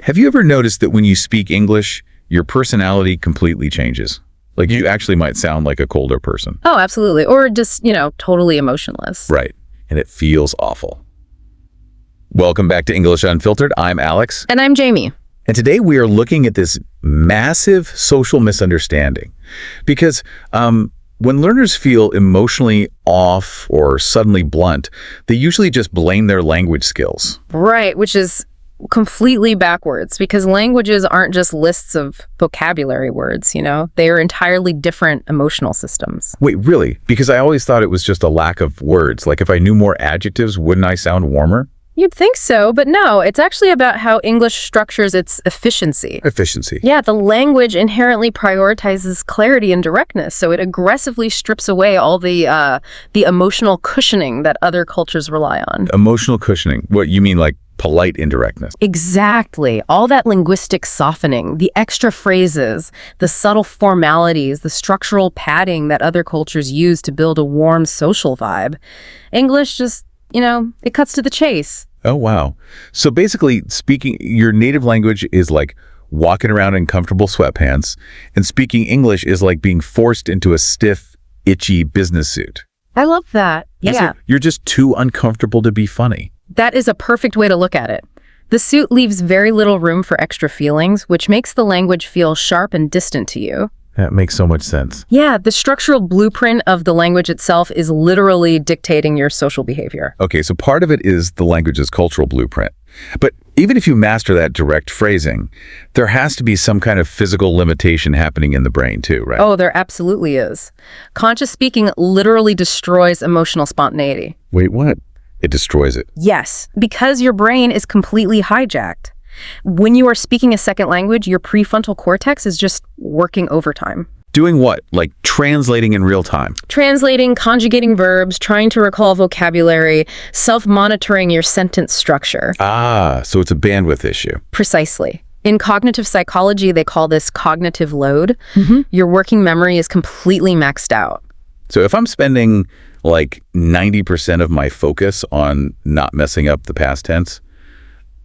Have you ever noticed that when you speak English, your personality completely changes? Like you actually might sound like a colder person. Oh, absolutely. Or just, totally emotionless. Right. And it feels awful. Welcome back to English Unfiltered. I'm Alex. And I'm Jamie. And today we are looking at this massive social misunderstanding. Because when learners feel emotionally off or suddenly blunt, they usually just blame their language skills. Right, which is completely backwards because languages aren't just lists of vocabulary words, They are entirely different emotional systems. Wait, really? Because I always thought it was just a lack of words. Like if I knew more adjectives, wouldn't I sound warmer? You'd think so, but no, it's actually about how English structures its efficiency. Efficiency. Yeah, the language inherently prioritizes clarity and directness, so it aggressively strips away all the emotional cushioning that other cultures rely on. Emotional cushioning? What, you mean like polite indirectness? Exactly. All that linguistic softening, the extra phrases, the subtle formalities, the structural padding that other cultures use to build a warm social vibe. English just, it cuts to the chase. Oh, wow. So basically, speaking your native language is like walking around in comfortable sweatpants, and speaking English is like being forced into a stiff, itchy business suit. I love that. Yeah. You're just too uncomfortable to be funny. That is a perfect way to look at it. The suit leaves very little room for extra feelings, which makes the language feel sharp and distant to you. That makes so much sense. Yeah, the structural blueprint of the language itself is literally dictating your social behavior. Okay, so part of it is the language's cultural blueprint. But even if you master that direct phrasing, there has to be some kind of physical limitation happening in the brain too, right? Oh, there absolutely is. Conscious speaking literally destroys emotional spontaneity. Wait, what? It destroys it. Yes, because your brain is completely hijacked. When you are speaking a second language, your prefrontal cortex is just working overtime. Doing what? Like translating in real time? Translating, conjugating verbs, trying to recall vocabulary, self-monitoring your sentence structure. Ah, so it's a bandwidth issue. Precisely. In cognitive psychology, they call this cognitive load. Your working memory is completely maxed out. So if I'm spending like 90% of my focus on not messing up the past tense,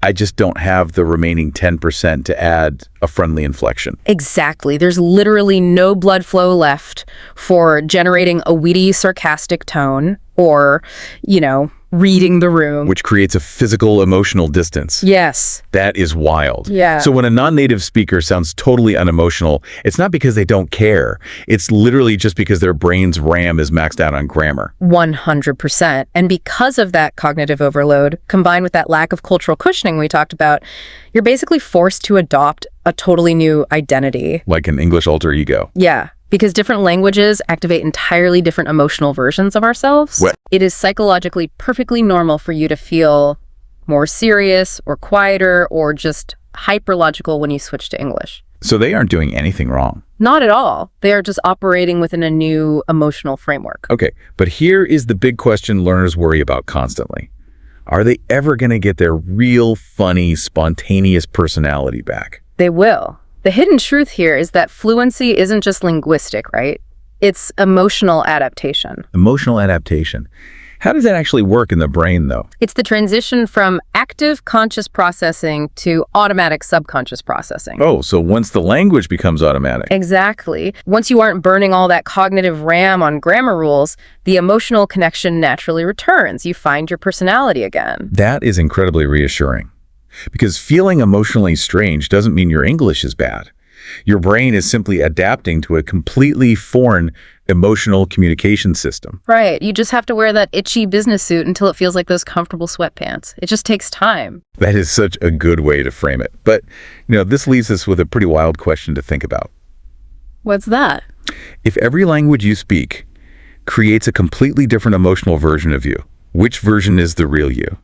I just don't have the remaining 10% to add a friendly inflection. Exactly. There's literally no blood flow left for generating a witty, sarcastic tone or, reading the room. Which creates a physical, emotional distance. Yes. That is wild. Yeah. So when a non-native speaker sounds totally unemotional, it's not because they don't care. It's literally just because their brain's RAM is maxed out on grammar. 100%. And because of that cognitive overload, combined with that lack of cultural cushioning we talked about, you're basically forced to adopt a totally new identity. Like an English alter ego. Yeah. Because different languages activate entirely different emotional versions of ourselves. What? It is psychologically perfectly normal for you to feel more serious or quieter or just hyperlogical when you switch to English. So they aren't doing anything wrong. Not at all. They are just operating within a new emotional framework. Okay, but here is the big question learners worry about constantly. Are they ever going to get their real, funny, spontaneous personality back? They will. The hidden truth here is that fluency isn't just linguistic, right? It's emotional adaptation. Emotional adaptation. How does that actually work in the brain, though? It's the transition from active conscious processing to automatic subconscious processing. Oh, so once the language becomes automatic. Exactly. Once you aren't burning all that cognitive RAM on grammar rules, the emotional connection naturally returns. You find your personality again. That is incredibly reassuring. Because feeling emotionally strange doesn't mean your English is bad. Your brain is simply adapting to a completely foreign emotional communication system. Right. You just have to wear that itchy business suit until it feels like those comfortable sweatpants. It just takes time. That is such a good way to frame it. But, this leaves us with a pretty wild question to think about. What's that? If every language you speak creates a completely different emotional version of you, which version is the real you?